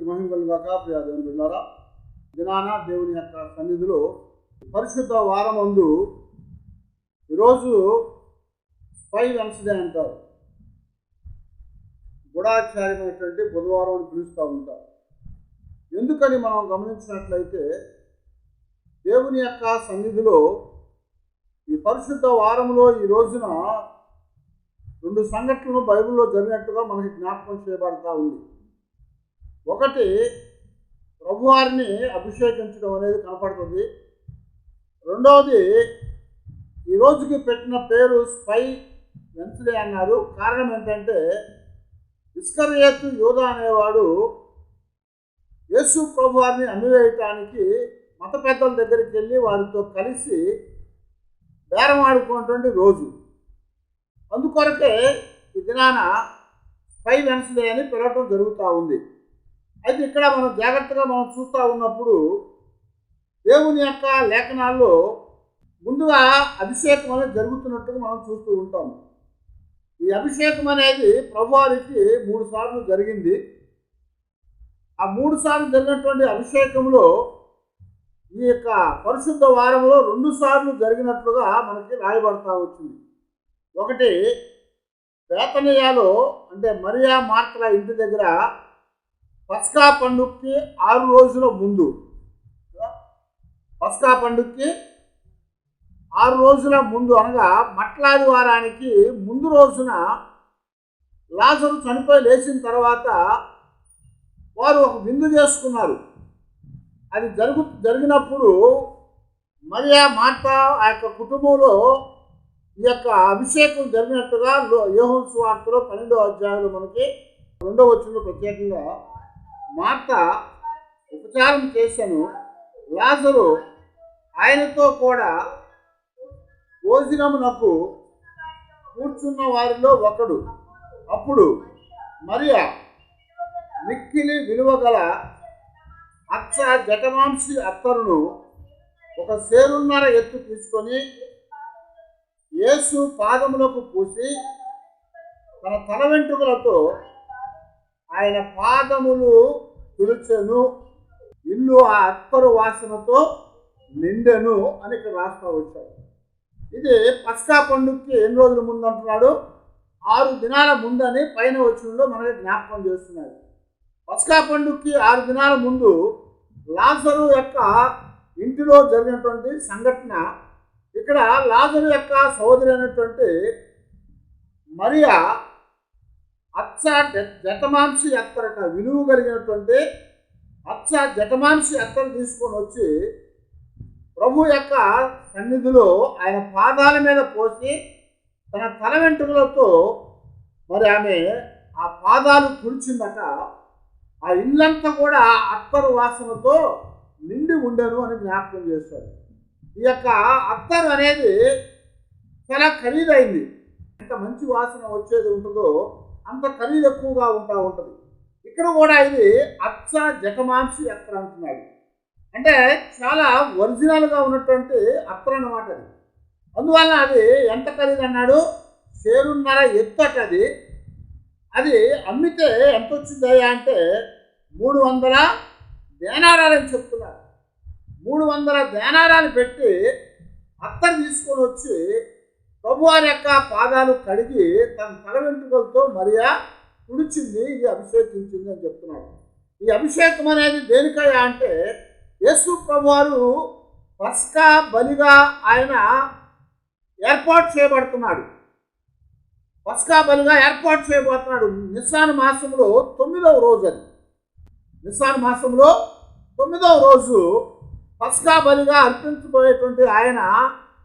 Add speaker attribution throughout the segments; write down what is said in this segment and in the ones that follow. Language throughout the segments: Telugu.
Speaker 1: మహిమలు గాక. ప్రియ దేవుని బిడ్డలారా, దినాన దేవుని యొక్క సన్నిధిలో పరిశుద్ధ వారమందు ఈరోజు స్పై వెన్స్డే అంటారు. గుడాచార్యమైనటువంటి బుధవారం అని పిలుస్తూ ఉంటారు. ఎందుకని మనం గమనించినట్లయితే దేవుని యొక్క సన్నిధిలో ఈ పరిశుద్ధ వారంలో ఈ రోజున రెండు సంఘటనలు బైబిల్లో జరిగినట్టుగా మనకి జ్ఞాపకం చేయబడతా ఉంది. ఒకటి, ప్రభువారిని అభిషేకించడం అనేది కనపడుతుంది. రెండవది, ఈ రోజుకి పెట్టిన పేరు స్పై వెన్స్డే అన్నారు. కారణం ఏంటంటే ఇస్కరియోతు యూదా అనేవాడు యేసు ప్రభువారిని అమ్మివేయటానికి మత పెద్దల దగ్గరికి వెళ్ళి వారితో కలిసి బేరం ఆడుకున్నటువంటి రోజు. అందుకొరకే ఈ దినాన స్పై వెన్స్డే అని పిలవటం జరుగుతూ ఉంది. అయితే ఇక్కడ మనం జాగ్రత్తగా చూస్తూ ఉన్నప్పుడు దేవుని యొక్క లేఖనాల్లో ముందుగా అభిషేకం అనేది జరుగుతున్నట్టుగా మనం చూస్తూ ఉంటాము. ఈ అభిషేకం అనేది ప్రభువారికి 3 సార్లు జరిగింది. ఆ 3 సార్లు జరిగినటువంటి అభిషేకంలో ఈ యొక్క పరిశుద్ధ వారంలో 2 సార్లు జరిగినట్లుగా మనకి రాయబడతా వచ్చింది. ఒకటి, బేతనియాలో అంటే మరియా మార్తల ఇంటి దగ్గర పస్కా పండుగకి 6 రోజుల ముందు, పస్కా పండుగకి 6 రోజుల ముందు అనగా మట్లాది వారానికి ముందు రోజున లాజరు చనిపోయి లేచిన తర్వాత వారు ఒక విందు చేసుకున్నారు. అది జరిగినప్పుడు మరియా మార్త ఆ యొక్క కుటుంబంలో ఈ యొక్క అభిషేకం జరిగినట్టుగా యోహాను సువార్తలో 12వ అధ్యాయంలో మనకి 2వ వచనంలో ప్రత్యేకంగా మార్త ఉపచారం చేశాను, లాజరు ఆయనతో కూడా భోజనమునకు కూర్చున్న వారిలో ఒకడు. అప్పుడు మరియా మిక్కిలి విలువగల అచ్చ జటమాంసి అత్తరును ఒక సేరున్నర ఎత్తు తీసుకొని యేసు పాదములకు పూసి తన తల వెంట్రుకలతో ఆయన పాదములు తుడిచెను, ఇల్లు ఆ అత్తరు వాసనతో నిండెను అని ఇక్కడ రాస్తా వచ్చాడు. ఇది పస్కా పండుగకి ఎన్ని రోజుల ముందు అంటున్నాడు? 6 దినాల ముందని పైన వచనంలో మనకి జ్ఞాపకం చేస్తున్నాడు. పస్కా పండుగకి 6 దినాల ముందు లాజరు యొక్క ఇంటిలో జరిగినటువంటి సంఘటన. ఇక్కడ లాజరు యొక్క సహోదరి అయినటువంటి మరియా అచ్చ జటమాంసి అత్తరట, విలువ కలిగినటువంటి అచ్చ జటమాంసి అత్తరు తీసుకొని వచ్చి ప్రభు యొక్క సన్నిధిలో ఆయన పాదాల మీద పోసి తన తల వెంట్రుకలతో మరి ఆమె ఆ పాదాలు తుడిచిందట. ఆ ఇల్లంతా కూడా అత్తరు వాసనతో నిండి ఉండను అని జ్ఞాపకం చేశాడు. ఈ యొక్క అత్తరు అనేది చాలా ఖరీదైంది. ఎంత మంచి వాసన వచ్చేది ఉంటుందో అంత ఖరీదు ఎక్కువగా ఉంటుంది. ఇక్కడ కూడా ఇది అచ్చ జటమాంసి అత్తరు అంటున్నాడు. అంటే చాలా ఒరిజినల్గా ఉన్నటువంటి అత్తరు అన్నమాట అది. అందువల్ల అది ఎంత ఖరీదు అన్నాడు? సేరున్నర ఎత్తు అట. అది అమ్మితే ఎంత వచ్చిందయ్యా అంటే 300 దేనారాలని చెప్తున్నారు. 300 దేనారాలు పెట్టి అత్తరు తీసుకొని వచ్చి ప్రభువారి యొక్క పాదాలు కడిగి తన తల వెంట్రుకలతో మరియా తుడిచింది, ఇది అభిషేకించింది అని చెప్తున్నాడు. ఈ అభిషేకం అనేది దేనికయ్యా అంటే యేసు ప్రభువారు పస్కా బలిగా ఆయన ఏర్పాటు చేయబడుతున్నాడు. పస్కా బలిగా ఏర్పాటు చేయబోతున్నాడు. నిస్సాన్ మాసంలో 9వ రోజు. అది నిస్సాన్ మాసంలో 9వ రోజు పస్కా బలిగా అర్పించబోయేటువంటి ఆయన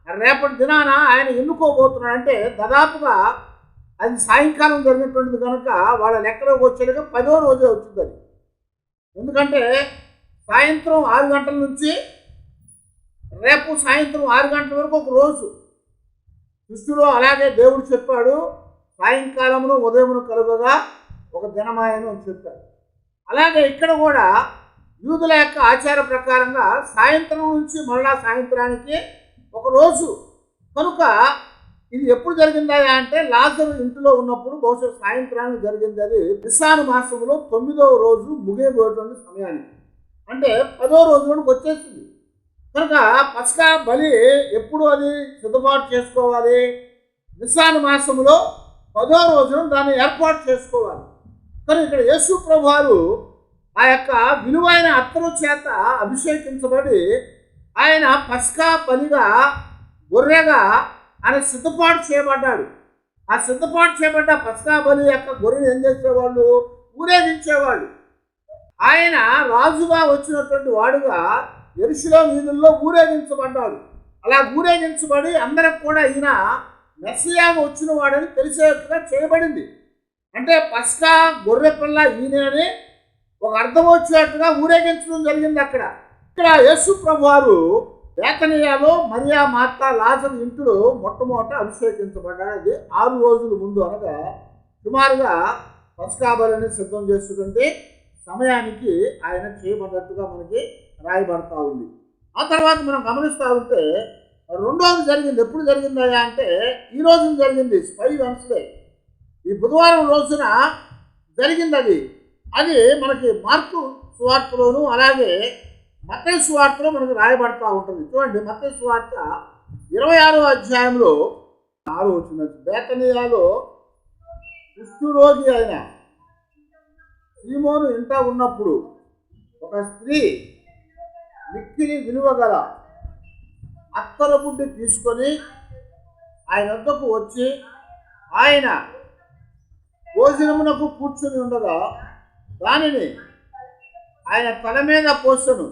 Speaker 1: రేపటి దినాన ఆయన ఎన్నుకోబోతున్నాడు. అంటే దాదాపుగా అది సాయంకాలం జరిగినటువంటిది కనుక వాళ్ళ లెక్కలోకి వచ్చేలాగా 10వ రోజే వచ్చింది అది. ఎందుకంటే సాయంత్రం 6 గంటల నుంచి రేపు సాయంత్రం 6 గంటల వరకు ఒక రోజు. సృష్టిలో అలాగే దేవుడు చెప్పాడు, సాయంకాలమును ఉదయమును కలుగగా ఒక దినమాయను అని చెప్పాడు. అలాగే ఇక్కడ కూడా యూదుల యొక్క ఆచార ప్రకారంగా సాయంత్రం నుంచి మళ్ళా సాయంత్రానికి ఒక రోజు కనుక ఇది ఎప్పుడు జరిగిందా అంటే లాజరు ఇంటిలో ఉన్నప్పుడు బహుశా సాయంత్రానికి జరిగింది. అది నిస్సాను మాసంలో 9వ రోజు ముగియబోయేటువంటి సమయానికి, అంటే 10వ రోజులోకి వచ్చేసింది. కనుక పస్కా బలి ఎప్పుడు అది సిద్ధపాటు చేసుకోవాలి? నిస్సాను మాసంలో 10వ రోజున దాన్ని ఏర్పాటు చేసుకోవాలి. కానీ ఇక్కడ యేసు ప్రభువారు ఆ యొక్క విలువైన అత్తరు చేత అభిషేకించబడి ఆయన పస్కా బలిగా గొర్రెగా ఆయన సిద్ధపాటు చేయబడ్డాడు. ఆ సిద్ధపాటు చేయబడ్డ పస్కా బలి యొక్క గొర్రెను ఏం చేసేవాళ్ళు? ఊరేగించేవాళ్ళు. ఆయన రాజుగా వచ్చినటువంటి వాడుగా యెరూషలేము వీధుల్లో ఊరేగించబడ్డాడు. అలా ఊరేగించబడి అందరికి కూడా ఈయన మెస్సియాగా వచ్చిన వాడని తెలిసేట్టుగా చేయబడింది. అంటే పస్కా గొర్రె పిల్ల ఈయన అని ఒక అర్థం వచ్చేట్టుగా ఊరేగించడం జరిగింది. ఇక్కడ యేసు ప్రభువారు బేతనియాలో మరియా మార్తా లాజరు ఇంటిలో మొట్టమొదట అభిషేకించబడ్డాడు. అది 6 రోజుల ముందు, అనగా సుమారుగా పస్కా బలిని సిద్ధం చేస్తున్నటువంటి సమయానికి ఆయన చేయబడ్డట్టుగా మనకి రాయబడతా ఉంది. ఆ తర్వాత మనం గమనిస్తూ ఉంటే రెండోది జరిగింది. ఎప్పుడు జరిగిందయ్యా అంటే ఈ రోజున జరిగింది. స్పై వెన్స్డే, ఈ బుధవారం రోజున జరిగింది. అది మనకి మార్కు సువార్తలోను అలాగే మత్తయి సువార్తలో మనకు రాయబడతా ఉంటుంది. చూడండి, మత్తయి సువార్త 26వ అధ్యాయంలో 6 వచ్చింది. బేతనియాలో కుష్ఠరోగి అయిన సీమోను ఇంట ఉన్నప్పుడు ఒక స్త్రీ మిక్కిలి విలువగల అత్తర బుడ్డి తీసుకొని ఆయన వద్దకు వచ్చి ఆయన భోజనమునకు కూర్చుని ఉండగా దానిని ఆయన తల మీద పోసెను.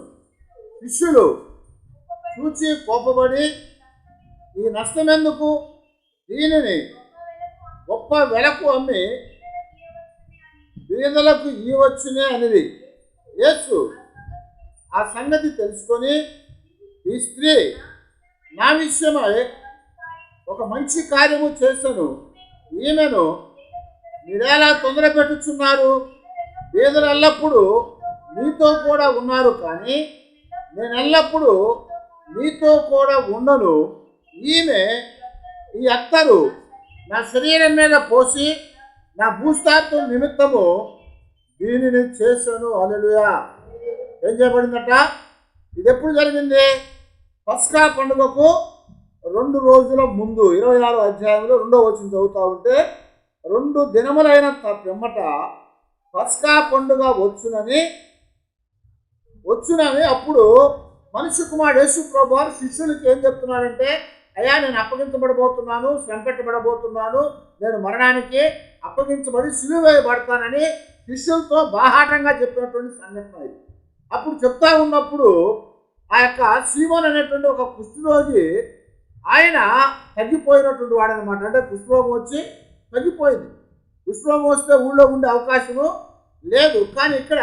Speaker 1: శిష్యులు చూచి కోపబడి, ఈ నష్టమెందుకు? దీనిని గొప్ప వెలకు అమ్మి బీదలకు ఇవ్వచ్చునే అనేది. యేసు ఆ సంగతి తెలుసుకొని, ఈ స్త్రీ నా విషయమై ఒక మంచి కార్యము చేశాను, ఈమెను మీరెలా తొందర పెట్టుచున్నారు? బీదలు ఎల్లప్పుడూ మీతో కూడా ఉన్నారు, కానీ నేను ఎల్లప్పుడూ మీతో కూడా ఉండను. ఈమె ఈ అత్తరు నా శరీరం మీద పోసి నా భూస్థాపన నిమిత్తము దీనిని చేశాను. హల్లెలూయా. ఏం చేయబడిందట? ఇది ఎప్పుడు జరిగింది? పస్కా పండుగకు 2 రోజుల ముందు. 26వ అధ్యాయంలో 2వ వచనం చదువుతూ ఉంటే 2 దినములైన పిమ్మట పస్కా పండుగ వచ్చునని అప్పుడు మనిషి కుమారుడు యేసు ప్రభువారు శిష్యులకి ఏం చెప్తున్నాడంటే, అయ్యా నేను అప్పగించబడబోతున్నాను, శ్రమ పెట్టబడబోతున్నాను, నేను మరణానికి అప్పగించబడి సిలువ వేయబడతానని శిష్యులతో బాహాటంగా చెప్పినటువంటి సంఘటన ఇది. అప్పుడు చెప్తా ఉన్నప్పుడు ఆ యొక్క సీమోన్ అనేటువంటి ఒక కుష్ఠరోగి, ఆయన తగ్గిపోయినటువంటి వాడనమాట. అంటే కుష్ఠరోగం వచ్చి తగ్గిపోయింది. కుష్ఠరోగం వస్తే ఊళ్ళో ఉండే అవకాశము లేదు, కానీ ఇక్కడ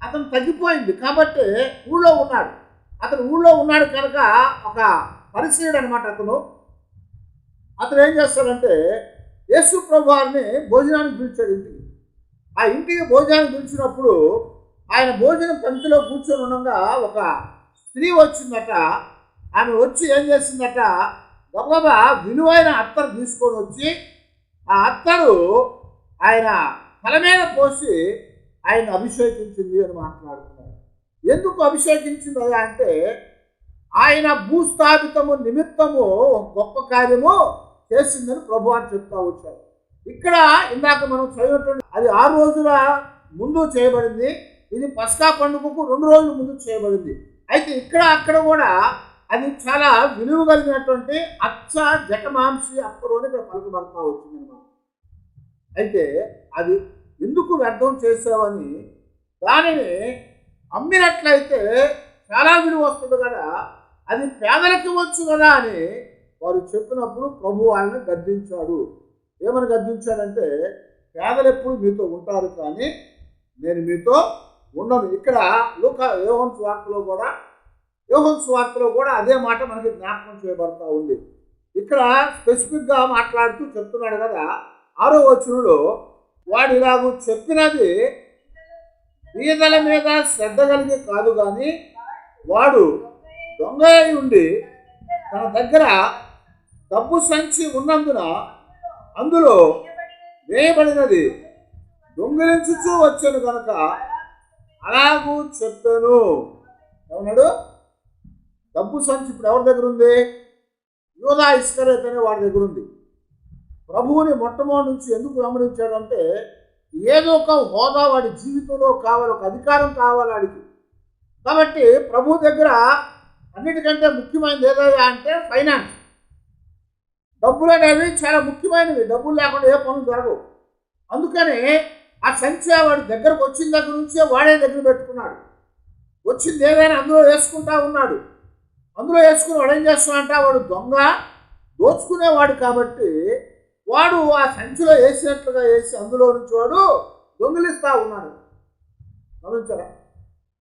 Speaker 1: అతను తగ్గిపోయింది కాబట్టి ఊళ్ళో ఉన్నాడు. అతను ఊళ్ళో ఉన్నాడు కనుక ఒక పరిచయుడు అనమాట. అతను ఏం చేస్తాడంటే యేసు ప్రభువారిని భోజనానికి పిలిచాడు ఇంటికి. ఆ ఇంటికి భోజనానికి పిలిచినప్పుడు ఆయన భోజనం పంక్తిలో కూర్చొని ఉండగా ఒక స్త్రీ వచ్చిందట. ఆమె వచ్చి ఏం చేసిందట, గబగబా విలువైన అత్తరు తీసుకొని వచ్చి ఆ అత్తరు ఆయన తల మీద పోసి ఆయన అభిషేకించింది అని మాట్లాడుతున్నారు. ఎందుకు అభిషేకించింది అంటే ఆయన భూస్థాపితము నిమిత్తము గొప్ప కార్యము చేసిందని ప్రభువారు చెప్తా వచ్చారు. ఇక్కడ ఇందాక మనం చదివినటువంటి అది 6 రోజుల ముందు చేయబడింది. ఇది పస్కా పండుగకు 2 రోజుల ముందు చేయబడింది. అయితే అక్కడ కూడా అది చాలా విలువ కలిగినటువంటి అచ్చ జటమాంసి అప్పరు అని ఇక్కడ పలుకబడతా వచ్చింది అనమాట. అయితే అది ఎందుకు వ్యర్థం చేసావని, దానిని అమ్మినట్లయితే చాలా విలువ వస్తుంది కదా, అది పేదలకు ఇవ్వచ్చు కదా అని వారు చెప్పినప్పుడు ప్రభు వాళ్ళని గద్దించాడు. ఏమని గద్దించాడంటే, పేదలు ఎప్పుడు మీతో ఉంటారు కానీ నేను మీతో ఉండను. ఇక్కడ యోహాను సువార్తలో కూడా అదే మాట మనకి జ్ఞాపకం చేయబడతా ఉంది. ఇక్కడ స్పెసిఫిక్గా మాట్లాడుతూ చెప్తున్నాడు కదా 6వ వచనంలో, వాడు ఇలాగూ చెప్పినది బీదల మీద శ్రద్ధ కలిగి కాదు, కానీ వాడు దొంగ అయి ఉండి తన దగ్గర డబ్బు సంచి ఉన్నందున అందులో వేయబడినది దొంగిలించుచూ వచ్చాను కనుక అలాగూ చెప్పాను. ఏమన్నాడు? డబ్బు సంచి ఇప్పుడు ఎవరి దగ్గర ఉంది? యూదా ఇస్కరియోతు అనే వాడి దగ్గర ఉంది. ప్రభువుని మొట్టమొదటి నుంచి ఎందుకు వెంబడించాడంటే ఏదో ఒక హోదా వాడి జీవితంలో కావాలి, ఒక అధికారం కావాలి వాడికి. కాబట్టి ప్రభు దగ్గర అన్నిటికంటే ముఖ్యమైనది ఏదైనా అంటే ఫైనాన్స్. డబ్బులు అనేవి చాలా ముఖ్యమైనవి. డబ్బులు లేకుండా ఏ పనులు జరగవు. అందుకని ఆ సంచి వాడి దగ్గరకు వచ్చిన దగ్గర నుంచే వాడే దగ్గర పెట్టుకున్నాడు. వచ్చింది ఏదైనా అందులో వేసుకుంటా ఉన్నాడు. అందులో వేసుకుని వాడు ఏం చేస్తున్నాడంట, వాడు దొంగ, దోచుకునేవాడు. కాబట్టి వాడు ఆ సంచిలో వేసినట్లుగా వేసి అందులో నుంచి వాడు దొంగిలిస్తూ ఉన్నాడు. గమనించారా?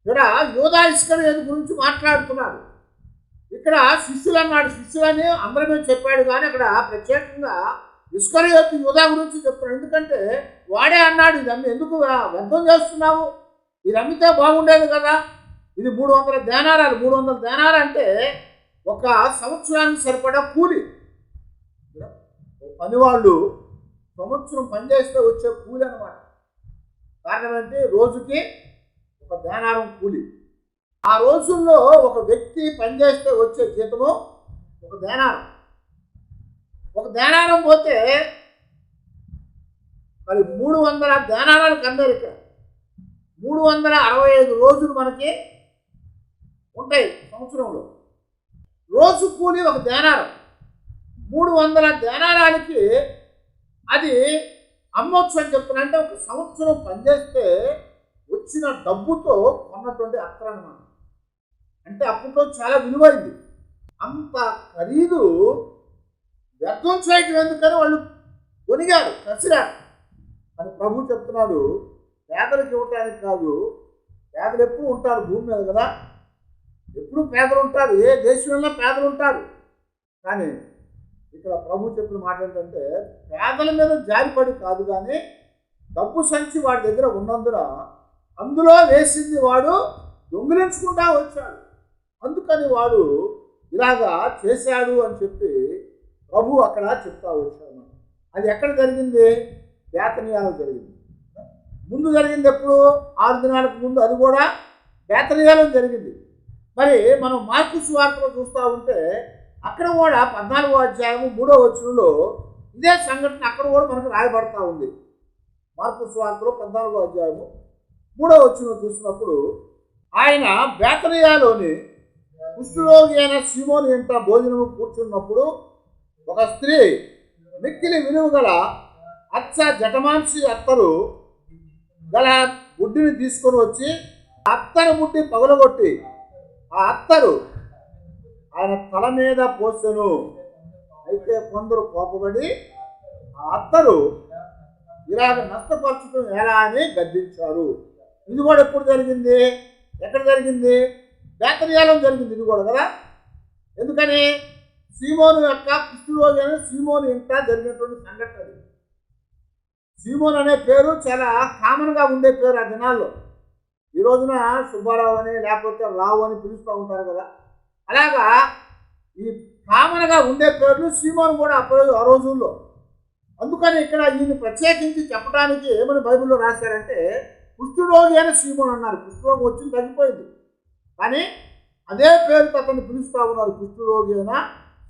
Speaker 1: ఇక్కడ యూదా ఇస్కరియోతు గురించి మాట్లాడుతున్నాడు. ఇక్కడ శిష్యులు అన్నాడు. శిష్యులని అందరమే చెప్పాడు, కానీ అక్కడ ప్రత్యేకంగా ఇస్కరియోతు యూదా గురించి చెప్తున్నాడు. ఎందుకంటే వాడే అన్నాడు, ఇది ఎందుకు వ్యర్థం చేస్తున్నావు, ఇది అమ్మితే బాగుండేది కదా. ఇది 300 దేనారాలు. 300 దేనాలు అంటే ఒక సంవత్సరానికి సరిపడా కూలి. పనివాళ్ళు సంవత్సరం పనిచేస్తే వచ్చే కూలి అన్నమాట. కారణం ఏంటి? రోజుకి ఒక దేనారం కూలి. ఆ రోజుల్లో ఒక వ్యక్తి పనిచేస్తే వచ్చే జీతము ఒక దేనారం. ఒక దేనారం పోతే మరి 300 దేనారాలకు అందరు ఇక్కడ 365 రోజులు మనకి ఉంటాయి సంవత్సరంలో. రోజు కూలి ఒక దేనారం. 300 దేనారాలకి అది అమ్మొచ్చు అని చెప్తున్నా. అంటే ఒక సంవత్సరం పనిచేస్తే వచ్చిన డబ్బుతో కొన్నటువంటి అత్తరు అన్నమాట. అంటే అప్పట్లో చాలా విలువైంది. అంత ఖరీదు వ్యర్థం చేయటం ఎందుకని వాళ్ళు కొనిగారు, కసిరారు అని ప్రభు చెప్తున్నాడు. పేదలకు ఇవ్వటానికి కాదు. పేదలు ఎప్పుడు ఉంటారు భూమి మీద కదా, ఎప్పుడు పేదలు ఉంటారు. ఏ దేశంలో పేదలు ఉంటారు. కానీ ఇక్కడ ప్రభు చెప్పిన మాట ఏంటంటే పేదల మీద జారిపడి కాదు, కానీ డబ్బు సంచి వాడి దగ్గర ఉన్నందున అందులో వేసింది వాడు దొంగిలించుకుంటా వచ్చాడు. అందుకని వాడు ఇలాగా చేశాడు అని చెప్పి ప్రభు అక్కడ చెప్తా వచ్చాడు. అది ఎక్కడ జరిగింది? బేతనియాలో జరిగింది. ముందు జరిగింది ఎప్పుడు? 6 దినాలకు ముందు. అది కూడా బేతనియాలో జరిగింది. మరి మనం మార్కు సువార్తలో చూస్తూ ఉంటే అక్కడ కూడా 14వ అధ్యాయము 3వ వచనంలో ఇదే సంఘటన అక్కడ కూడా మనకు రాయబడతా ఉంది. మార్కు సువార్తలో 14వ అధ్యాయము 3వ వచనం చూసినప్పుడు ఆయన బేతనియాలోని కుష్ఠరోగి అయిన సీమోను ఇంట భోజనము కూర్చున్నప్పుడు ఒక స్త్రీ మిక్కిలి విలువ గల జటమాంసి అత్తరు గల బుడ్డిని తీసుకొని వచ్చి అత్తరు బుడ్డి పగలగొట్టి ఆ అత్తరు ఆయన తల మీద పోసెను. అయితే కొందరు కోపపడి ఆ అత్తరు ఇలాగ నష్టపరచడం ఎలా అని గద్దించారు. ఇది కూడా ఎప్పుడు జరిగింది? ఎక్కడ జరిగింది? బేతనియాలో జరిగింది ఇది కూడా కదా. ఎందుకని? సీమోను యొక్క కుష్ఠరోగి అనే సీమోను ఇంట జరిగినటువంటి సంఘటన. సీమోన్ అనే పేరు చాలా కామన్గా ఉండే పేరు ఆ దినాల్లో. ఈ రోజున సుబ్బారావు అని లేకపోతే రావు అని పిలుస్తూ ఉంటారు కదా. అలాగా ఈ కామన్గా ఉండే పేర్లు సీమోను కూడా ఆ రోజుల్లో. అందుకని ఇక్కడ ఈయన ప్రత్యేకించి చెప్పడానికి ఏమని బైబిల్లో రాశారంటే కుష్ఠరోగి అని సీమోన్ అన్నారు. కుష్ఠరోగి వచ్చి తగ్గిపోయింది, కానీ అదే పేరుతో అతన్ని పిలుస్తూ ఉన్నారు, కుష్ఠరోగి అయినా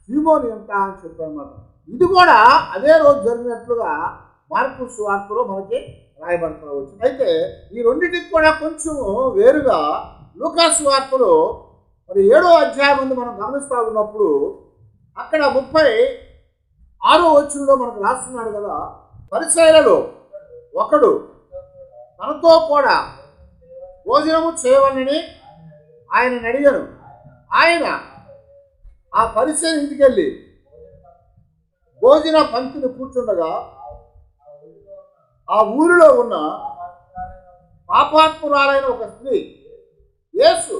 Speaker 1: సీమోను ఎంత అని చెప్పారన్నమాట. ఇది కూడా అదే రోజు జరిగినట్లుగా మార్కు సువార్తలో మనకి రాయబడతా వచ్చింది. అయితే ఈ రెండింటికి కూడా కొంచెం వేరుగా లూకా సువార్తలో మరి 7వ అధ్యాయం ముందు మనం గమనిస్తూ ఉన్నప్పుడు అక్కడ 36వ వచనంలో మనకు రాస్తున్నాడు కదా, పరిసయ్యులలో ఒకడు తనతో కూడా భోజనము చేయవలని ఆయన అడిగాను. ఆయన ఆ పరిసయ్యుని ఇంటికి వెళ్ళి భోజన పంక్తిని కూర్చుండగా ఆ ఊరిలో ఉన్న పాపాత్మురాలైన ఒక స్త్రీ యేసు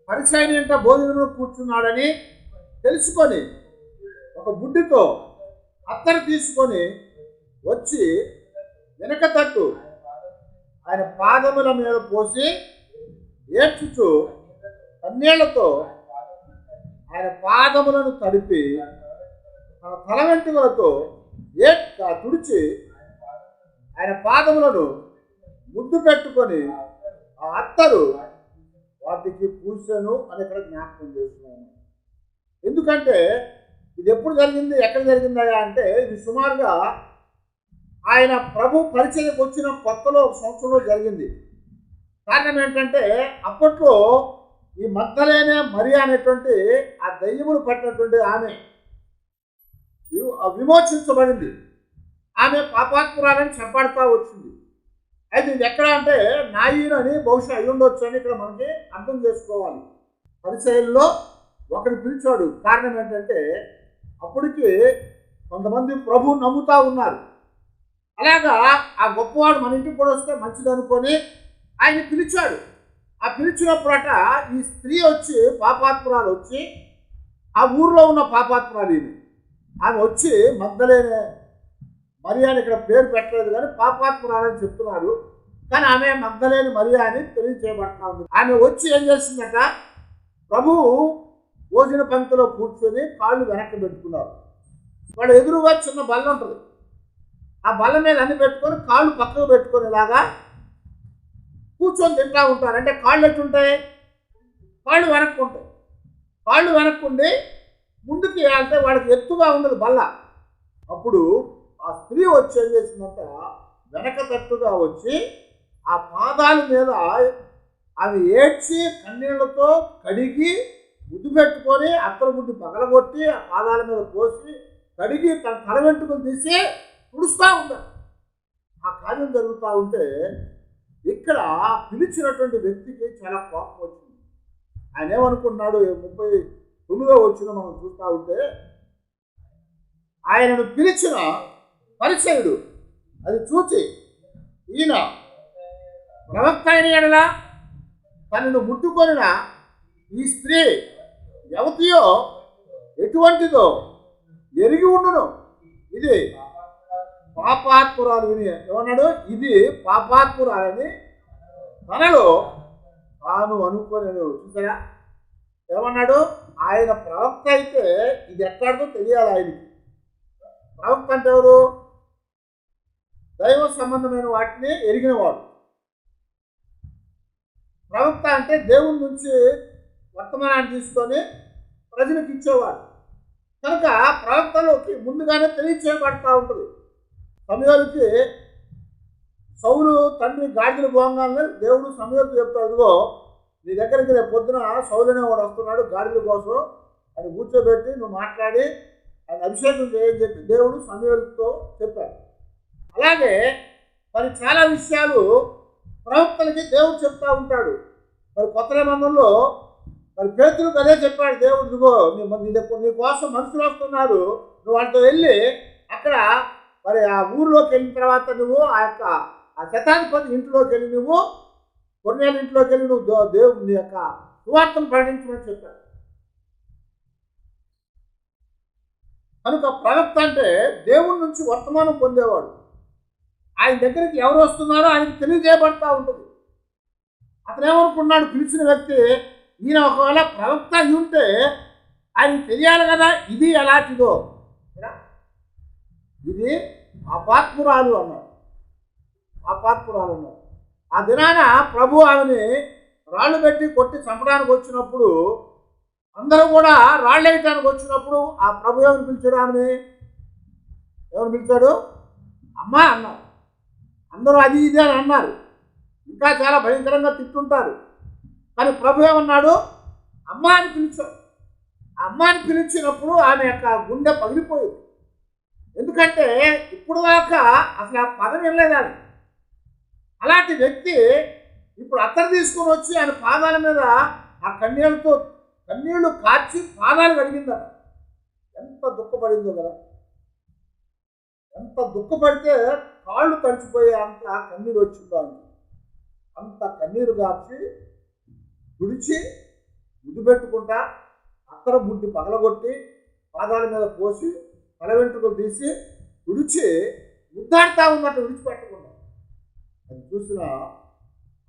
Speaker 1: పరిసయ్యుని ఇంట భోజనంలో కూర్చున్నాడని తెలుసుకొని ఒక బుడ్డితో అత్తరు తీసుకొని వచ్చి వెనక తట్టు ఆయన పాదముల మీద పోసి ఏడ్చుచు కన్నీళ్లతో ఆయన పాదములను తడిపి తన తల వెంట్రుకలతో తుడిచి ఆయన పాదములను ముద్దు పెట్టుకొని ఆ అత్తరు వాటికి పూసెను అని ఇక్కడ జ్ఞాపకం చేస్తున్నాను. ఎందుకంటే ఇది ఎప్పుడు జరిగింది, ఎక్కడ జరిగిందా అంటే ఇది సుమారుగా ఆయన ప్రభు పరిచయకు వచ్చిన కొత్తలో ఒక సంవత్సరంలో జరిగింది. కారణం ఏంటంటే అప్పట్లో ఈ మగ్దలేనే మరియా అనేటువంటి ఆ దయ్యములు పట్టినటువంటి ఆమె విమోచించబడింది. ఆమె పాపాత్మురాలని చెప్పాడుతూ వచ్చింది. అయితే ఇది ఎక్కడ అంటే నాయీను అని బహుశా అయి ఉండొచ్చు అని ఇక్కడ మనకి అర్థం చేసుకోవాలి. పరిచయంలో ఒకరిని పిలిచాడు. కారణం ఏంటంటే అప్పటికి కొంతమంది ప్రభు నమ్ముతా ఉన్నారు. అలాగా ఆ గొప్పవాడు మన ఇంటికి కూడా వస్తే మంచిది అనుకొని ఆయన పిలిచాడు. ఆ పిలిచినప్పుడట ఈ స్త్రీ వచ్చి పాపాత్మురాలు వచ్చి ఆ ఊర్లో ఉన్న పాపాత్మురాలు ఆమె వచ్చి మగ్దలేనే మరియా అని ఇక్కడ పేరు పెట్టలేదు కానీ పాపాత్మురాలని చెప్తున్నారు. కానీ ఆమె మగ్దలేని మరియా అని తెలియజేయబడతా ఉంది. ఆమె వచ్చి ఏం చేసిందట, ప్రభువు భోజన పంక్తిలో కూర్చొని కాళ్ళు వెనక్కి పెట్టుకున్నారు. వాళ్ళ ఎదురుగా చిన్న బల్ల ఉంటుంది. ఆ బల్ల మీద అన్ని పెట్టుకొని కాళ్ళు పక్కకు పెట్టుకొని ఇలాగా కూర్చొని తింటూ ఉంటారు. అంటే కాళ్ళు ఎట్టుంటాయి, కాళ్ళు వెనక్కు ఉంటాయి. కాళ్ళు వెనక్కుండి ముందుకి వెళ్తే వాడికి ఎత్తుగా ఉండదు బల్ల. అప్పుడు ఆ స్త్రీ వచ్చి ఏం చేసిందంట, వెనక తట్టుగా వచ్చి ఆ పాదాల మీద ఆమె ఏడ్చి కన్నీళ్లతో కడిగి ముద్దు పెట్టుకొని అత్తర ముద్దు పగలగొట్టి ఆ పాదాల మీద పోసి కడిగి తన తల వెంట్రుకలు తీసి తుడుస్తూ ఉంటారు. ఆ కార్యం జరుగుతూ ఉంటే ఇక్కడ పిలిచినటువంటి వ్యక్తికి చాలా కోపం వచ్చింది. ఆయన ఏమనుకున్నాడు, 39వ వచ్చిన మనం చూస్తూ ఉంటే ఆయనను పిలిచిన పరిచయుడు అది చూచి ఈయన ప్రవక్త అయిన ఎడల తనను ముట్టుకొనిన ఈ స్త్రీ ఎవతియో ఎటువంటిదో ఎరిగి ఉండును, ఇది పాపాత్మురాలు విని ఏమన్నాడు, ఇది పాపాత్మురాలని తనలో తాను అనుకోని చూసారా ఏమన్నాడు. ఆయన ప్రవక్త అయితే ఇది ఎక్కడదో తెలియాలి ఆయనకి. ప్రవక్త అంటే ఎవరు, దైవ సంబంధమైన వాటిని ఎరిగినవాడు. ప్రవక్త అంటే దేవుని నుంచి వర్తమానాన్ని తీసుకొని ప్రజలకు ఇచ్చేవాడు. కనుక ప్రవక్తలోకి ముందుగానే తెలియచేయబడతా ఉంటుంది. సమూయేలుకి సౌలు తండ్రి గాడిదలు పోగానే దేవుడు సమూయేలుకి చెప్తాడు, ఇదిగో నీ దగ్గరికి రేపు పొద్దున సౌలు అనేవాడు వస్తున్నాడు గాడిదల కోసం, అని కూర్చోబెట్టి నువ్వు మాట్లాడి ఆయన అభిషేకం చేయని చెప్పి దేవుడు సమూయేలుతో చెప్పాడు. అలాగే మరి చాలా విషయాలు ప్రవక్తలకి దేవుడు చెప్తా ఉంటాడు. మరి కొత్త నిబంధనలో మరి పేతురుకు అదే చెప్పాడు దేవుడు, ఇదిగో నీ కోసం మనుషులు వస్తున్నారు, నువ్వు వాళ్ళతో వెళ్ళి అక్కడ మరి ఆ ఊర్లోకి వెళ్ళిన తర్వాత నువ్వు ఆ శతాధిపతి ఇంట్లోకి వెళ్ళి నువ్వు కొన్నేళ్ళ ఇంట్లోకి వెళ్ళి నువ్వు దేవుడు నీ యొక్క సువార్తను ప్రకటించమని చెప్పాడు. కనుక ప్రవక్త అంటే దేవుడి నుంచి వర్తమానం పొందేవాడు. ఆయన దగ్గరికి ఎవరు వస్తున్నారో ఆయనకు తెలియజేయబడతా ఉంటుంది. అతను ఏమనుకున్నాడు, పిలిచిన వ్యక్తి ఈయన ఒకవేళ ప్రవక్త అయి ఉంటే ఆయనకు తెలియాలి కదా ఇది ఎలాంటిదో, ఇది పాపాత్మురాలు అన్నాడు. పాపాత్మురాలు అన్నాడు. ఆ దినాన ప్రభు ఆమెని రాళ్ళు పెట్టి కొట్టి చంపడానికి వచ్చినప్పుడు అందరూ కూడా రాళ్ళు వేయటానికి వచ్చినప్పుడు ఆ ప్రభు ఎవరు పిలిచాడు, ఆమెని ఎవరు పిలిచాడు, అమ్మా అన్నారు. అందరూ అది ఇది అని అన్నారు, ఇంకా చాలా భయంకరంగా తిట్టుంటారు. కానీ ప్రభు ఏమన్నాడు, అమ్మ అని పిలిచాడు. అమ్మ అని పిలిచినప్పుడు ఆమె యొక్క గుండె పగిలిపోయింది. ఎందుకంటే ఇప్పుడు దాకా అసలు ఆ పదం వెళ్ళలేదాన్ని. అలాంటి వ్యక్తి ఇప్పుడు అత్తరు తీసుకొని వచ్చి ఆయన పాదాల మీద ఆ కన్నీళ్లు కార్చి పాదాలు కడిగిందట. ఎంత దుఃఖపడిందో కదా, ఎంత దుఃఖపడితే కాళ్ళు తడిచిపోయే అంత కన్నీరు వచ్చిందో అంత కన్నీరు కార్చి తుడిచి ముద్దు పెట్టుకుంటా అత్తర బుడ్డి పగలగొట్టి పాదాల మీద పోసి తల వెంట్రుకలు తీసి తుడిచి ముద్దాడుతూ ఉన్నట్టు విడిచిపెట్టకుండా అది చూసిన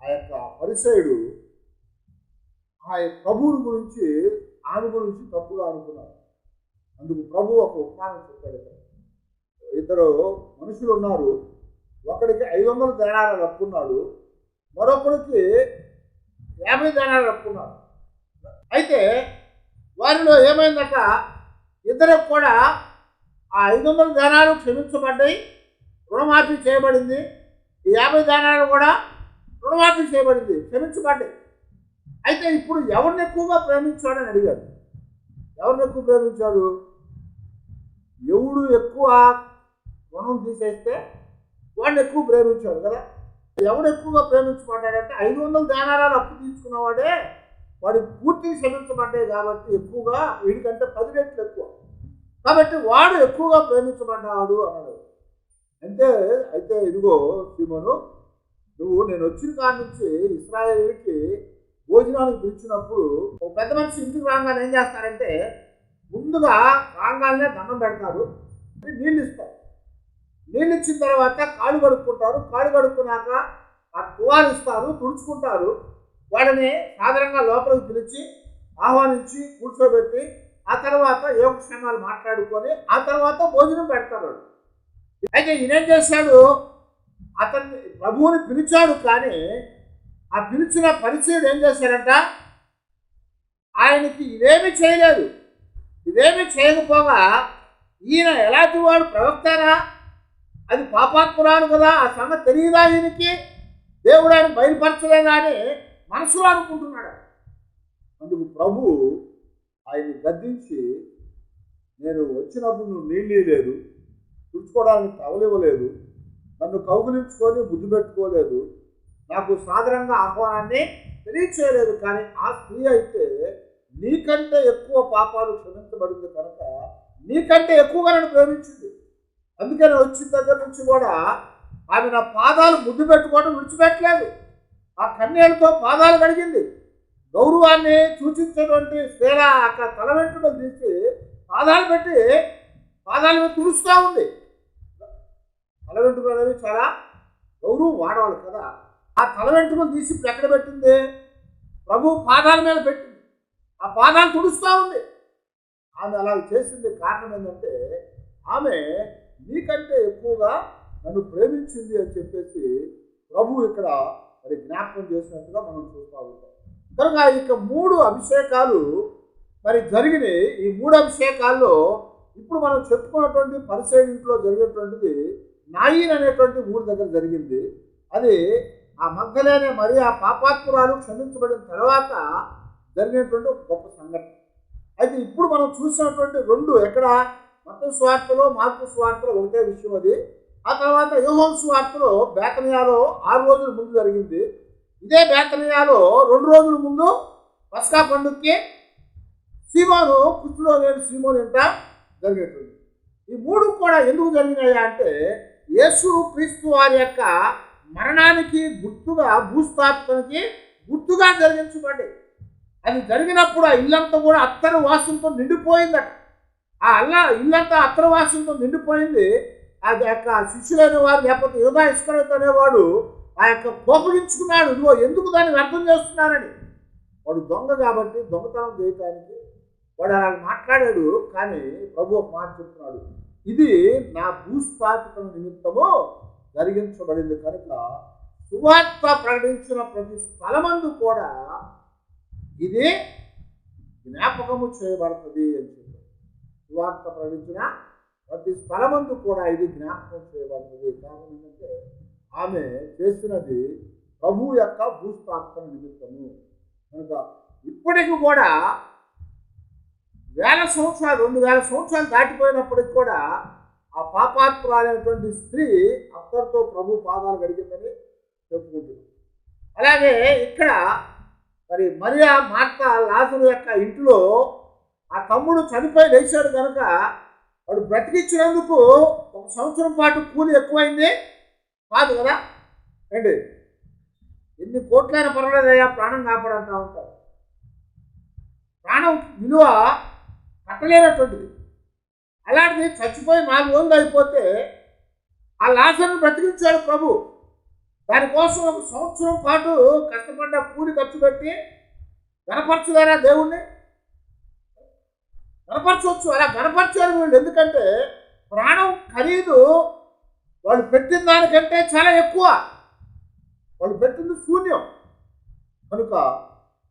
Speaker 1: ఆ యొక్క పరిసయుడు ఆ ప్రభువుని గురించి ఆమె గురించి తప్పుగా అనుకున్నారు. అందుకు ప్రభు ఒక ఉపమానం చెప్పాడు. ఇద్దరు మనుషులు ఉన్నారు. ఒకడికి 500 దేనారాలు అప్పున్నాడు, మరొకడికి 50 దేనారాలు అప్పున్నాడు. అయితే వారిలో ఏమైందట, ఇద్దరికి కూడా ఆ 500 దేనాలు క్షమించబడ్డాయి, రుణమాఫీ చేయబడింది. ఈ 50 దేనాలు కూడా రుణమాఫీ చేయబడింది, క్షమించబడ్డాయి. అయితే ఇప్పుడు ఎవరిని ఎక్కువగా ప్రేమించాడని అడిగాడు. ఎవరిని ఎక్కువ ప్రేమించాడు? ఎవడు ఎక్కువ రుణం తీసేస్తే వాడిని ఎక్కువ ప్రేమించాడు కదా. ఎవడు ఎక్కువగా ప్రేమించబడ్డాడంటే 500 దేనారాలు అప్పు తీసుకున్నవాడే వాడికి పూర్తిగా క్షమించబడ్డాయి కాబట్టి ఎక్కువగా, వీడికంటే 10 రెట్లు ఎక్కువ. కాబట్టి వాడు ఎక్కువగా ప్రేమించబడ్డాడు అన్నాడు. అయితే ఇదిగో సీమోను, నువ్వు నేను వచ్చిన కాడి నుంచి ఇశ్రాయేలుకి భోజనానికి పిలిచినప్పుడు ఒక పెద్ద మనిషి ఇంటికి రాగానే ఏం చేస్తారంటే, ముందుగా రాగానే దండం పెడతారు, నీళ్ళు ఇస్తారు. నీళ్ళు ఇచ్చిన తర్వాత కాళ్ళు కడుక్కుంటారు. కాళ్ళు కడుక్కున్నాక ఆ తువాలు ఇస్తారు, తుడుచుకుంటారు. వాడిని సాధారణంగా లోపలికి పిలిచి ఆహ్వానించి కూర్చోబెట్టి ఆ తర్వాత యోగక్షేమాలు మాట్లాడుకొని ఆ తర్వాత భోజనం పెడతారు. అయితే ఈయనేం చేశాడు, అతన్ని ప్రభువుని పిలిచాడు, కానీ ఆ పిలిచిన పరిచయుడు ఏం చేశాడంట, ఆయనకి ఇదేమీ చేయలేదు. ఇదేమీ చేయకపోగా ఈయన ఎలాంటి వాడు, ప్రవక్తనా, అది పాపాత్మురాలు కదా, ఆ సంగతి తెలియదా ఈయనకి, దేవుడు ఆయన బయలుపరచలేదా అని మనసులో అనుకుంటున్నాడు. అందుకు ప్రభు ఆయన్ని గద్దించి, నేను వచ్చినప్పుడు నువ్వు నీళ్ళు లేదు, తుడుచుకోవడానికి తవలివ్వలేదు, నన్ను కౌగులించుకొని ముద్దు పెట్టుకోలేదు, నాకు సాధారణంగా ఆహ్వానాన్ని తెలియచేయలేదు, కానీ ఆ స్త్రీ అయితే నీకంటే ఎక్కువ పాపాలు క్షమించబడింది కనుక నీకంటే ఎక్కువగా నన్ను ప్రేమించింది. అందుకని వచ్చిన దగ్గర నుంచి కూడా ఆమె నా పాదాలు ముద్దు పెట్టుకోవడం విడిచిపెట్టలేదు. ఆ కన్యలతో పాదాలు కడిగింది. గౌరవాన్ని సూచించేటువంటి స్త్రీల అక్కడ తల వెంట్రుకలు తీసి పాదాలు పెట్టి పాదాల మీద తుడుస్తూ ఉంది. తల వెంట్రుకలు అనేవి చాలా గౌరవం వాడవాలి కదా. ఆ తల వెంట్రుకలు తీసి ఇప్పుడు ఎక్కడ పెట్టింది? ప్రభు పాదాల మీద పెట్టింది. ఆ పాదాలు తుడుస్తూ ఉంది. ఆమె అలా చేసింది కారణం ఏంటంటే, ఆమె నీకంటే ఎక్కువగా నన్ను ప్రేమించింది అని చెప్పేసి ప్రభు ఇక్కడ మరి జ్ఞాపకం చేసినట్టుగా మనం చూస్తూ ఉంటాం. కనుక ఇక 3 అభిషేకాలు మరి జరిగినాయి. ఈ 3 అభిషేకాల్లో ఇప్పుడు మనం చెప్పుకున్నటువంటి పరిచయ ఇంట్లో జరిగేటువంటిది నాయిన్ అనేటువంటి ఊరి దగ్గర జరిగింది. అది ఆ మగ్దలేనే మరి ఆ పాపాత్మురాలు క్షమించబడిన తర్వాత జరిగినటువంటి ఒక గొప్ప సంఘటన. అయితే ఇప్పుడు మనం చూసినటువంటి 2 ఎక్కడ, మత్తయి సువార్తలో మార్కు సువార్తలో ఒకటే విషయం అది. ఆ తర్వాత యోహాను సువార్తలో బేతనియాలో 6 రోజుల ముందు జరిగింది. ఇదే బేతనియాలో 2 రోజుల ముందు పస్కా పండుగకి సీమోను కుష్ఠులో లేని సీమోను ఇంట జరిగేటువంటి. ఈ 3 కూడా ఎందుకు జరిగినాయా అంటే, యేసు క్రీస్తు వారి యొక్క మరణానికి గుర్తుగా, భూస్థాపనకి గుర్తుగా జరిగించబడ్డాయి. అది జరిగినప్పుడు ఆ ఇల్లంతా కూడా అత్తరు వాసనతో నిండిపోయిందట. ఆ ఇల్లంతా అత్తరు వాసనతో నిండిపోయింది. ఆ యొక్క శిష్యులైన వారు, లేకపోతే యూదా ఇస్కరియోతు అనేవాడు ఆ యొక్క కోపగించుకున్నాడు, ఇదిగో ఎందుకు దాన్ని వ్యర్థం చేస్తున్నానని. వాడు దొంగ కాబట్టి దొంగతనం చేయటానికి వాడు అలా మాట్లాడాడు. కానీ ప్రభు ఒక మాట చెప్తున్నాడు, ఇది నా భూస్థాపిత నిమిత్తము జరిగించబడింది కనుక సువార్త ప్రకటించిన ప్రతి స్థలమందు కూడా ఇది జ్ఞాపకము చేయబడుతుంది అని చెప్పారు. సువార్త ప్రకటించిన ప్రతి స్థలమందు కూడా ఇది జ్ఞాపకం చేయబడుతుంది. కారణం ఏంటంటే, ఆమె చేసినది ప్రభు యొక్క భూస్థాపన నిమిత్తము కనుక ఇప్పటికి కూడా 1000 సంవత్సరాలు 2000 సంవత్సరాలు దాటిపోయినప్పటికి కూడా ఆ పాపాత్మురాలైనటువంటి స్త్రీ అక్కడితో ప్రభు పాదాలు గడిగిందని చెప్పుకుంటుంది. అలాగే ఇక్కడ మరి మరియా, మార్తా, లాజరు యొక్క ఇంట్లో ఆ తమ్ముడు చనిపోయి లేచాడు కనుక వాడు బ్రతికించినందుకు 1 సంవత్సరం పాటు కూలి ఎక్కువైంది కాదు కదా. ఏంటి, ఎన్ని కోట్లైనా పర్వాలేదయ్యా ప్రాణం కాపాడంటా ఉంటారు. ప్రాణం విలువ కట్టలేనటువంటిది. అలాంటిది చచ్చిపోయి 4 రోజులు అయిపోతే ఆ లాజరును బ్రతికించాడు ప్రభు. దానికోసం 1 సంవత్సరం పాటు కష్టపడ్డ కూలి ఖర్చు పెట్టి గణపరచలేరా దేవుణ్ణి? గణపరచవచ్చు. అలా గణపరిచారు వీళ్ళు. ఎందుకంటే ప్రాణం ఖరీదు వాళ్ళు పెట్టిన దానికంటే చాలా ఎక్కువ. వాళ్ళు పెట్టింది శూన్యం కనుక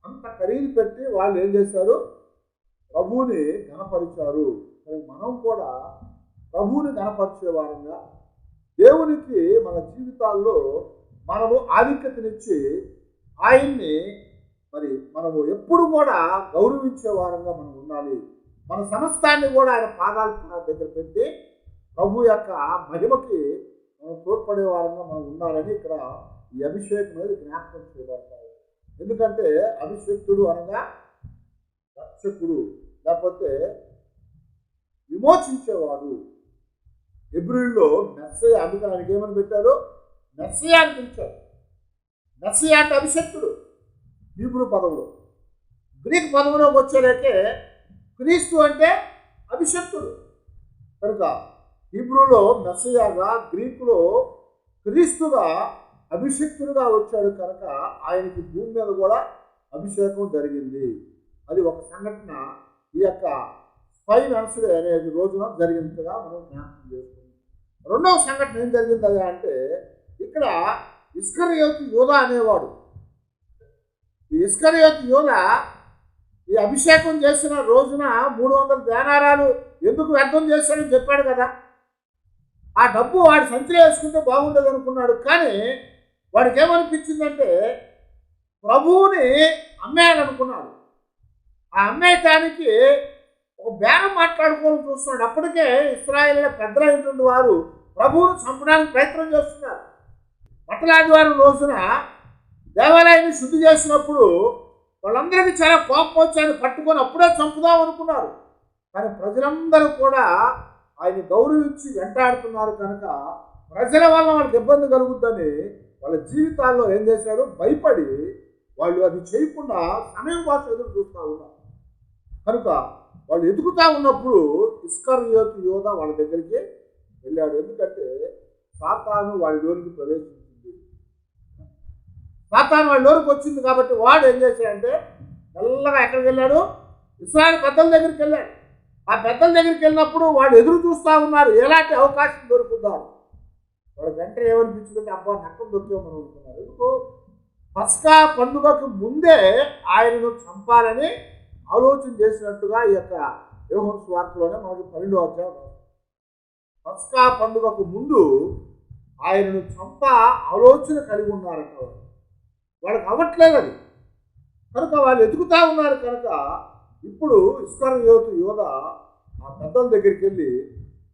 Speaker 1: అంత ఖరీదు పెట్టి వాళ్ళు ఏం చేశారు? ప్రభువుని గణపరిచారు. మనం కూడా ప్రభువుని గణపరిచే వారంగా దేవునికి మన జీవితాల్లో మనము ఆధిక్యతనిచ్చి ఆయన్ని మనము ఎప్పుడు కూడా గౌరవించే వారంగా మనం ఉండాలి. మన సమస్తాన్ని కూడా ఆయన పాదాల దగ్గర పెట్టి ప్రభు యొక్క మహిమకి మనం తోడ్పడే వారంగా మనం ఉండాలని ఇక్కడ ఈ అభిషేకం అనేది జ్ఞాపకం చేయబడతాయి. ఎందుకంటే అభిషేకుడు అనగా రక్షకుడు, లేకపోతే విమోచించేవాడు. హెబ్రీయుల్లో మెస్సయా, అందుకని ఆయనకి ఏమని పెట్టారు? మెస్సయా అని పిలిచారు. మెస్సయా అంటే అభిషేకుడు హీబ్రూ పదంలో. గ్రీక్ పదంలోకి వచ్చేలాకే క్రీస్తు అంటే అభిషేకుడు. కనుక హీబ్రూలో మెస్సయాగా, గ్రీకులో క్రీస్తుగా అభిషేకుడుగా వచ్చాడు. కనుక ఆయనకి భూమి మీద కూడా అభిషేకం జరిగింది. అది ఒక సంఘటన ఈ యొక్క 5 వెన్స్డే అనేది రోజున జరిగినట్టుగా మనం జ్ఞాపకం చేసుకుంటాం. రెండవ సంఘటన ఏం జరిగింది అంటే ఇక్కడ ఇస్కరియోతు యోధా అనేవాడు. ఈ ఇస్కరియోతు యోధా ఈ అభిషేకం చేసిన రోజున 300 దేనారాలు ఎందుకు వ్యర్థం చేశాడని చెప్పాడు కదా. ఆ డబ్బు వాడు సంచిలో వేసుకుంటే బాగుండదు అనుకున్నాడు. కానీ వాడికి ఏమనిపించిందంటే ప్రభువుని అమ్మేయాలనుకున్నాడు. ఆ అమ్మేయటానికి ఒక బేరం మాట్లాడుకోవాలని చూస్తున్నాడు. అప్పటికే ఇశ్రాయేలీయుల పెద్దలైనటువంటి వారు ప్రభువును చంపడానికి ప్రయత్నం చేస్తున్నారు. బట్టల ఆదివారం రోజున దేవాలయాన్ని శుద్ధి చేసినప్పుడు వాళ్ళందరికీ చాలా కోపం వచ్చి ఆయన పట్టుకొని అప్పుడే చంపుదాం అనుకున్నారు. కానీ ప్రజలందరూ కూడా ఆయన గౌరవించి వెంటాడుతున్నారు. కనుక ప్రజల వల్ల వాళ్ళకి ఇబ్బంది కలుగుద్దని వాళ్ళ జీవితాల్లో ఏం చేశారు? భయపడి వాళ్ళు అది చేయకుండా సమయం కోసం ఎదురు చూస్తూ ఉన్నారు. కనుక వాళ్ళు ఎదుగుతూ ఉన్నప్పుడు ఇస్కరియోతు యోధా వాళ్ళ దగ్గరికి వెళ్ళాడు. ఎందుకంటే సాతాను వాళ్ళలోనికి ప్రవేశించింది. సాతాను వాళ్ళలోనికి వచ్చింది కాబట్టి వాడు ఏం చేశాడంటే మెల్లగా ఎక్కడికి వెళ్ళాడు? ఇశ్రాయేలు పెద్దల దగ్గరికి వెళ్ళాడు. ఆ పెద్దల దగ్గరికి వెళ్ళినప్పుడు వాళ్ళు ఎదురు చూస్తూ ఉన్నారు, ఎలాంటి అవకాశం దొరుకుతారు. వాళ్ళు వెంటనే ఏమనిపించిందంటే అబ్బా నక్కం దొరికామని అనుకున్నారు. ఎందుకు? పస్కా పండుగకు ముందే ఆయనను చంపాలని ఆలోచన చేసినట్టుగా ఈ యొక్క యోహాను సువార్తలోనే మనకి 12వ అధ్యాయం. పస్కా పండుగకు ముందు ఆయనను చంప ఆలోచన కలిగి ఉన్నారట. వాళ్ళకి అవ్వట్లేదు అది. కనుక వాళ్ళు ఎదుగుతూ ఉన్నారు. కనుక ఇప్పుడు ఇస్కరియోతు యోధా ఆ పెద్దల దగ్గరికి వెళ్ళి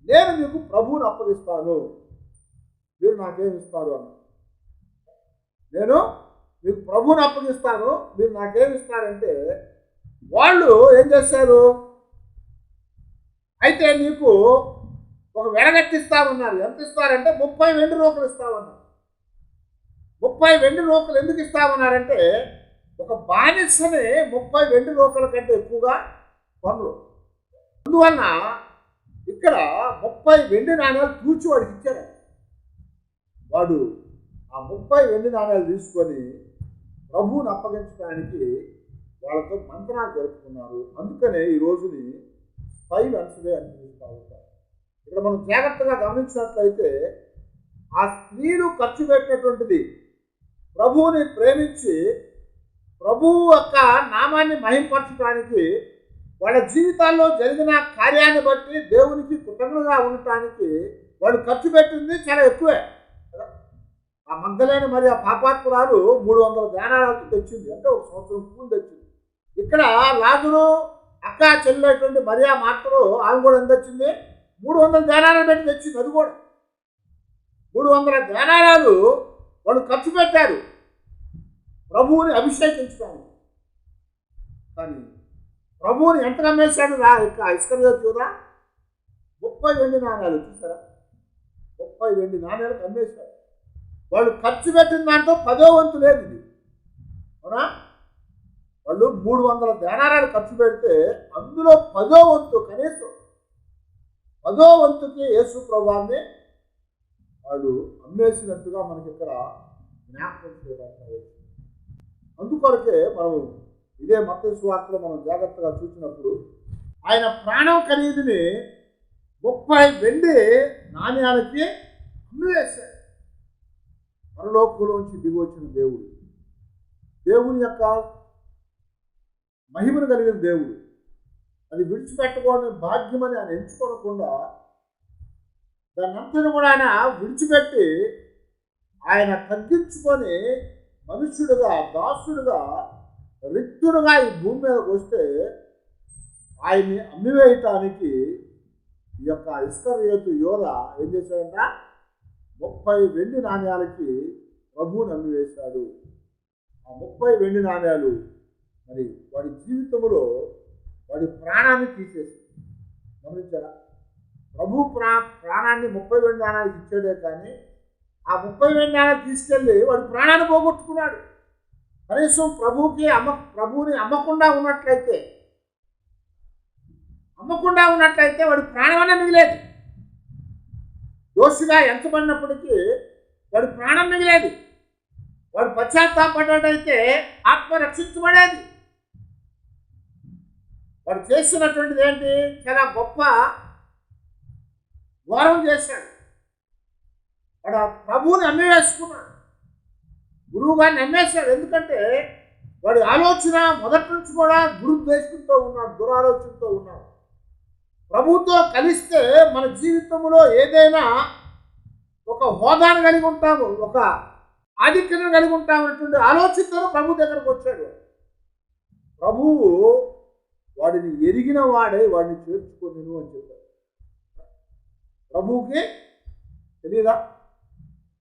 Speaker 1: నేను మీకు ప్రభువుని అప్పగిస్తాను, మీరు నాకేమి ఇస్తారు అన్న. నేను మీకు ప్రభువుని అప్పగిస్తాను, మీరు నాకేమి ఇస్తారంటే వాళ్ళు ఏం చేశారు? అయితే నీకు ఒక వెలగట్టిస్తామన్నారు. ఎంత ఇస్తారంటే 30 వెండి రూకలు ఇస్తామన్నారు. 30 వెండి రూకలు ఎందుకు ఇస్తామన్నారంటే ఒక బానిసని 30 వెండి రూకల కంటే ఎక్కువగా కొనరు. అందువలన ఇక్కడ 30 వెండి నాణ్యాలు తూచి వాడికి ఇచ్చారు. వాడు ఆ 30 వెండి నాణ్యాలు తీసుకొని ప్రభువుని అప్పగించడానికి వాళ్ళతో మంత్రాలు జరుపుకున్నారు. అందుకనే ఈ రోజుని 5 వెన్స్డే అని పిలుస్తూ ఉంటారు. ఇక్కడ మనం జాగ్రత్తగా గమనించినట్లయితే ఆ స్త్రీలు ఖర్చు పెట్టినటువంటిది ప్రభువుని ప్రేమించి ప్రభువు యొక్క నామాన్ని మహింపరచడానికి, వాళ్ళ జీవితాల్లో జరిగిన కార్యాన్ని బట్టి దేవునికి కృతజ్ఞతగా ఉండటానికి వాళ్ళు ఖర్చు పెట్టింది చాలా ఎక్కువే. ఆ మగ్దలేని మరి ఆ పాపాత్మురాలు 300 దేనారాలు తెచ్చింది, అంటే 1 సంవత్సరం పూలు తెచ్చింది. ఇక్కడ లాజరు అక్క చెల్లెటువంటి మరియా మార్తలు ఆమె కూడా ఎంత తెచ్చింది? 300 దేనారాలు పెట్టి తెచ్చింది. అది కూడా 300 దేనారాలు వాళ్ళు ఖర్చు పెట్టారు ప్రభువుని అభిషేకించడానికి. కానీ ప్రభువుని ఎంత నమ్మేశాడు ఇస్కరియోతు యోధా? 30 వెండి నాణ్యాలు. చూసారా? 30 వెండి నాణ్యాలు అమ్మేశారు. వాళ్ళు ఖర్చు పెట్టిన దాంట్లో 10వ వంతు లేదు ఇది, అవునా? వాళ్ళు 300 దేనారాలు ఖర్చు పెడితే అందులో 10వ వంతు, కనీసం 10వ వంతుకి యేసు ప్రభువుని వాళ్ళు అమ్మేసినట్టుగా మనకి ఇక్కడ జ్ఞాపకం చేయబడతాయి. అందుకొరకే మనం ఇదే మత్తయి సువార్తలో మనం జాగ్రత్తగా చూసినప్పుడు ఆయన ప్రాణం ఖరీదుని 30 వెండి నాణ్యాలకి అమ్మివేశాడు. పరలోకంలోంచి దిగి వచ్చిన దేవుడు, దేవుని యొక్క మహిమను కలిగిన దేవుడు, అది విడిచిపెట్టుకోవడం భాగ్యమని ఆయన ఎంచుకోకుండా దాన్ని అంతా కూడా ఆయన విడిచిపెట్టి ఆయన తగ్గించుకొని మనుష్యుడుగా, దాసుడుగా, రిక్తుడుగా ఈ భూమి మీదకి వస్తే ఆయన్ని అమ్మివేయటానికి ఈ యొక్క ఇస్కరియోతు యోధ ఏం చేశాడంట? 30 వెండి నాణ్యాలకి ప్రభువుని అమ్మివేశాడు. ఆ 30 వెండి నాణ్యాలు మరి వాడి జీవితంలో వాడి ప్రాణాన్ని తీసేసి, గమనించారా? ప్రభు ప్రాణాన్ని 30 వెండి నాణ్యాలకు ఇచ్చాడే కానీ ఆ 30 వెండి నాణ్యాలు తీసుకెళ్ళి వాడి ప్రాణాన్ని పోగొట్టుకున్నాడు. కనీసం ప్రభువుని అమ్మకుండా ఉన్నట్లయితే వాడి ప్రాణమన్నా మిగిలేదు. దోషిగా ఎంచబడినప్పటికీ వాడి ప్రాణం మిగిలేదు. వాడు పశ్చాత్తాపడ్డట్టయితే ఆత్మ రక్షించబడేది. వాడు చేస్తున్నటువంటిది ఏంటి? చాలా గొప్ప ఘోరం చేశాడు. వాడు ప్రభువుని అమ్మివేసుకున్నాడు, గురువు గారిని అమ్మేశాడు. ఎందుకంటే వాడి ఆలోచన మొదటి నుంచి కూడా దురుద్దేశంతో ఉన్నాడు, దురాలోచనతో ఉన్నాడు. ప్రభువుతో కలిస్తే మన జీవితంలో ఏదైనా ఒక హోదాను కలిగి ఉంటాము, ఒక ఆధిక్యతను కలిగి ఉంటాము అనేటువంటి ఆలోచనతో ప్రభు దగ్గరకు వచ్చాడు. ప్రభువు వాడిని ఎరిగిన వాడే వాడిని చేర్చుకొనిను అని చెప్పాడు. ప్రభువుకి తెలియదా?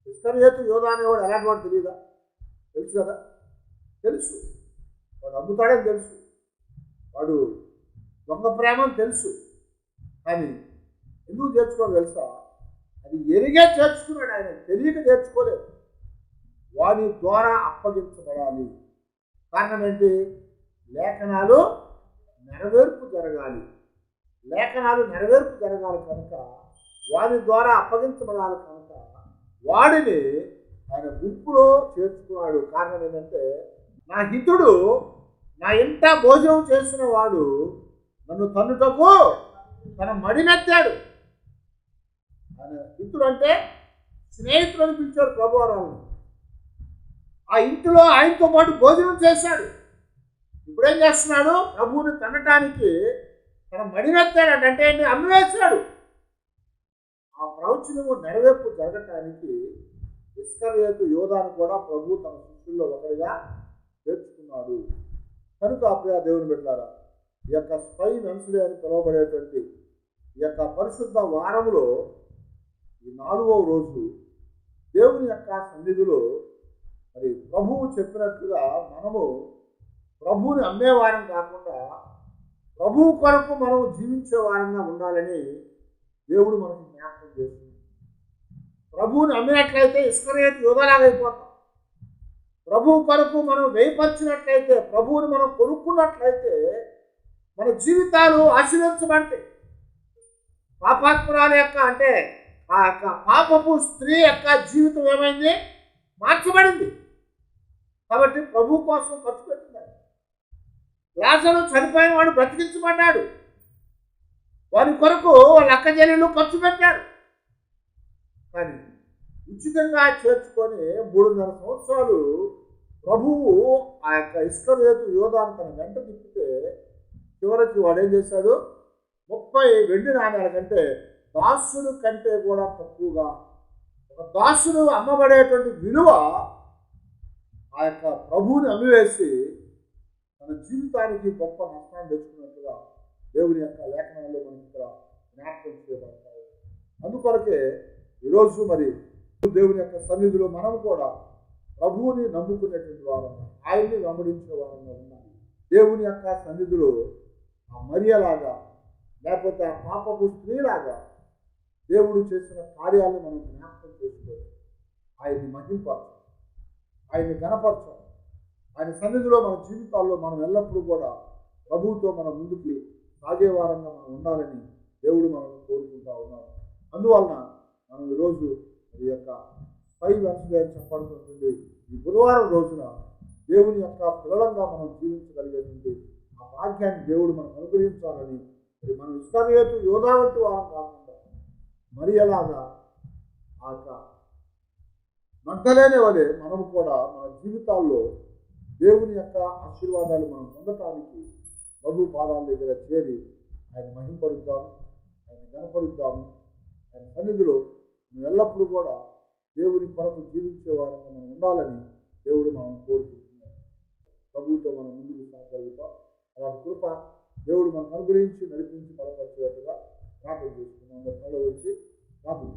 Speaker 1: ఇస్కరియోతు యోధ అనేవాడు ఎలాంటి వాడు తెలియదా? తెలుసు కదా, తెలుసు. వాడు అమ్ముతాడని తెలుసు, వాడు దొంగ ప్రేమ అని తెలుసు. కానీ ఎందుకు చేర్చుకోవడం తెలుసా? అది ఎరిగే చేర్చుకున్నాడు, ఆయన తెలియక చేర్చుకోలేదు. వాడి ద్వారా అప్పగించబడాలి. కారణం ఏంటి? లేఖనాలు నెరవేర్పు జరగాలి. లేఖనాలు నెరవేర్పు జరగాలి కనుక వాడి ద్వారా అప్పగించబడాలి కనుక వాడిని ఆయన గుంపులో చేర్చుకున్నాడు. కారణం ఏంటంటే, నా హితుడు నా ఇంట భోజనం చేసిన వాడు నన్ను తన్నుటకు తన మడినెత్తాడు. ఆయన హితుడు అంటే స్నేహితులను పిలిచాడు ప్రభువారాలను. ఆ ఇంటిలో ఆయనతో పాటు భోజనం చేశాడు. ఇప్పుడేం చేస్తున్నాడు? ప్రభువుని తన్నటానికి తన మడినెత్తాడు. అంటే ఏంటి? అమ్మివేశాడు. ఆ ప్రవచనము నెరవేర్పు జరగటానికి ఇస్కరియోతు యోధాను కూడా ప్రభు తన శిష్యుల్లో ఒకరిగా చేర్చుకున్నాడు. కనుక ప్రియ దేవుని బిడ్డలారా, ఈ యొక్క స్పై వెన్స్డే అని పిలువబడేటువంటి ఈ యొక్క పరిశుద్ధ వారములో ఈ 4వ రోజు దేవుని యొక్క సన్నిధిలో మరి ప్రభువు చెప్పినట్లుగా మనము ప్రభువుని అమ్మేవారం కాకుండా ప్రభువు కొరకు మనం జీవించే వారంగా ఉండాలని దేవుడు మనకు జ్ఞాపకం చేస్తుంది. ప్రభువుని అమ్మినట్లయితే ఇస్కరియోతు యోధలాగా అయిపోతాం. ప్రభువు కొరకు మనం వేయపరిచినట్లయితే, ప్రభువుని మనం కొనుక్కున్నట్లయితే మన జీవితాలు ఆశీర్వదించబడతాయి. పాపాత్మురాల యొక్క అంటే ఆ యొక్క పాపపు స్త్రీ యొక్క జీవితం ఏమైంది? మార్చబడింది. కాబట్టి ప్రభు కోసం ఖర్చు పెట్టినాడు. లాజరు చనిపోయిన వాడు బ్రతికించబడ్డాడు. వారి కొరకు వాళ్ళ అక్క చెల్లెలు ఖర్చు పెట్టారు. కానీ ఉచితంగా చేర్చుకొని 3.5 సంవత్సరాలు ప్రభువు ఆ యొక్క ఇస్కరియోతు యోధాను తన వెంట తిప్పితే చివరికి వాడు ఏం చేశాడు? 30 వెండి నాణ్యాల కంటే దాసుడు కంటే కూడా తక్కువగా, ఒక దాసుడు అమ్మబడేటువంటి విలువ ఆ యొక్క ప్రభువుని అమ్మివేసి తన జీవితానికి గొప్ప నష్టాన్ని తెచ్చుకున్నట్టుగా దేవుని యొక్క లేఖనాల్లో మనకి ఇక్కడ జ్ఞాపకం చేయబడతాయి. అందుకొరకే ఈరోజు మరి దేవుని యొక్క సన్నిధిలో మనం కూడా ప్రభువుని నమ్ముకునేటువంటి వారంగా, ఆయన్ని వెంబడించే వారంగా ఉన్నాం. దేవుని యొక్క సన్నిధిలో ఆ మరియలాగా లేకపోతే ఆ పాపపు స్త్రీలాగా దేవుడు చేసిన కార్యాలను మనం జ్ఞాపకం చేసుకోవాలి. ఆయన్ని మహింపరచాలి, ఆయన్ని గణపరచాలి. ఆయన సన్నిధిలో మన జీవితాల్లో మనం ఎల్లప్పుడూ కూడా ప్రభువుతో మనం ముందుకి సాగే వారంగా మనం ఉండాలని దేవుడు మనల్ని కోరుకుంటా ఉన్నాడు. అందువలన మనం ఈరోజు ఈ యొక్క 5 వెన్స్డే అని చెప్పబడుతుంది ఈ బుధవారం రోజున దేవుని యొక్క పిల్లలంగా మనం జీవించగలిగేటువంటి ఆ భాగ్యాన్ని దేవుడు మనకు అనుగ్రహించాలని మరి మనం ఇస్కరియోతు యోధా వంటి వారం కాకుండా మరి ఎలాగా ఆ యొక్క నగ్గలేని వలె మనము కూడా మన జీవితాల్లో దేవుని యొక్క ఆశీర్వాదాలు మనం పొందటానికి ప్రభు పాదాల దగ్గర చేరి ఆయన మహింపరుద్దాము, ఆయన గణపరుద్దాము. ఆయన సన్నిధిలో మేము ఎల్లప్పుడూ కూడా దేవుని కొరకు జీవించే వారంగా మనం ఉండాలని దేవుడు మనం కోరుకుంటున్నాం. ప్రభువుతో మనం ముందుకు సాగలుగుతాం. అలాంటి కృప దేవుడు మనం అనుగ్రహించి నడిపించి బలపరిచేట్టుగా ప్రార్థన చేసుకున్నాం. వచ్చి ప్రార్థన